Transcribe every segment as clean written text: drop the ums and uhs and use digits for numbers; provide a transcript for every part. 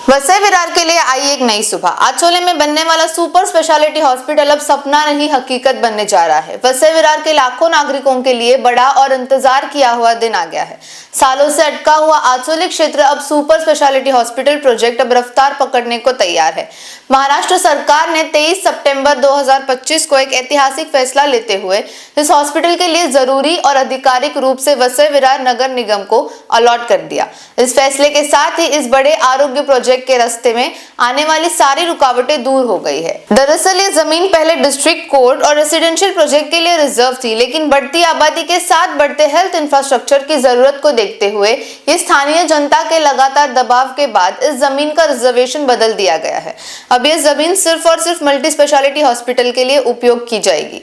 वसई विरार के लिए आई एक नई सुबह। आचोले में बनने वाला सुपर स्पेशलिटी हॉस्पिटल अब सपना नहीं हकीकत बनने जा रहा है। वसई विरार के लाखों नागरिकों के लिए बड़ा और इंतजार किया हुआ दिन आ गया है। सालों से अटका हुआ आचोले क्षेत्र अब सुपर स्पेशलिटी हॉस्पिटल प्रोजेक्ट अब रफ्तार पकड़ने को तैयार है। महाराष्ट्र सरकार ने 23 सितंबर 2025 को एक ऐतिहासिक फैसला लेते हुए इस हॉस्पिटल के लिए जरूरी और आधिकारिक रूप से वसई विरार नगर निगम को अलॉट कर दिया। इस फैसले के साथ ही इस बड़े आरोग्य प्रोजेक्ट के रास्ते में आने वाली सारी रुकावटें दूर हो गई है। दरअसल ये जमीन पहले डिस्ट्रिक्ट कोर्ट और रेसिडेंशियल प्रोजेक्ट के लिए रिजर्व थी, लेकिन बढ़ती आबादी के साथ बढ़ते हेल्थ इंफ्रास्ट्रक्चर की जरूरत को देखते हुए ये स्थानीय जनता के लगातार दबाव के बाद इस जमीन का रिजर्वेशन बदल दिया गया है। अब ये जमीन सिर्फ और सिर्फ मल्टी स्पेशलिटी हॉस्पिटल के लिए उपयोग की जाएगी।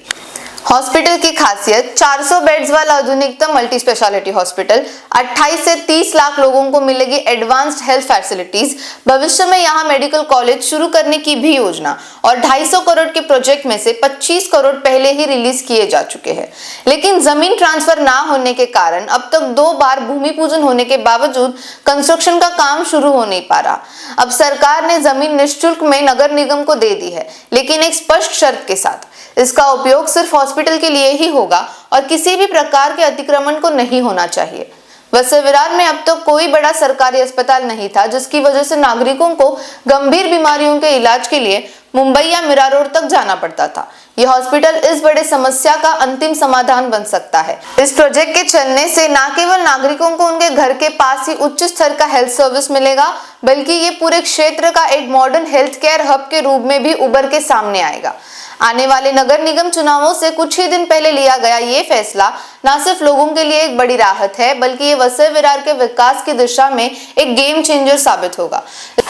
हॉस्पिटल की खासियत 400 बेड्स वाला आधुनिकतम मल्टी स्पेशलिटी हॉस्पिटल, 28 से 30 लाख लोगों को मिलेगी एडवांस्ड हेल्थ फैसिलिटीज, भविष्य में यहाँ मेडिकल कॉलेज शुरू करने की भी योजना और 250 करोड़ के प्रोजेक्ट में से 25 करोड़ पहले ही रिलीज किए जा चुके हैं। लेकिन जमीन ट्रांसफर ना होने के कारण अब तक 2 बार भूमि पूजन होने के बावजूद कंस्ट्रक्शन का काम शुरू हो नहीं पा रहा। अब सरकार ने जमीन निःशुल्क में नगर निगम को दे दी है, लेकिन एक स्पष्ट शर्त के साथ। इसका उपयोग सिर्फ हॉस्पिटल के लिए ही होगा और किसी भी प्रकार के अतिक्रमण को नहीं होना चाहिए। वसई विरार में अब तक कोई बड़ा सरकारी अस्पताल नहीं था, जिसकी वजह से नागरिकों को गंभीर बीमारियों के इलाज के लिए मुंबई या मीरा रोड तक जाना पड़ता था। यह हॉस्पिटल इस बड़े समस्या का अंतिम समाधान बन सकता है। इस प्रोजेक्ट के चलने से न केवल नागरिकों को उनके घर के पास ही उच्च स्तर का हेल्थ सर्विस मिलेगा, बल्कि ये पूरे क्षेत्र का एक मॉडर्न हेल्थ केयर हब के रूप में भी उभर के सामने आएगा। आने वाले नगर निगम चुनावों से कुछ ही दिन पहले लिया गया ये फैसला न सिर्फ लोगों के लिए एक बड़ी राहत है, बल्कि ये वसई विरार के विकास की दिशा में एक गेम चेंजर साबित होगा।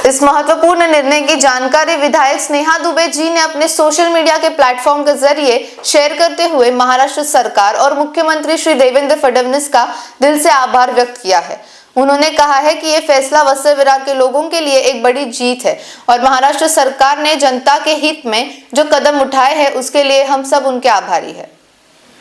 इस महत्वपूर्ण निर्णय की जानकारी विधायक स्नेहा दुबे जी ने अपने सोशल मीडिया के प्लेटफॉर्म के जरिए शेयर करते हुए महाराष्ट्र सरकार और मुख्यमंत्री श्री देवेंद्र फडणवीस का दिल से आभार व्यक्त किया है। उन्होंने कहा है कि ये फैसला वसई विरार के लोगों के लिए एक बड़ी जीत है और महाराष्ट्र सरकार ने जनता के हित में जो कदम उठाए हैं उसके लिए हम सब उनके आभारी हैं।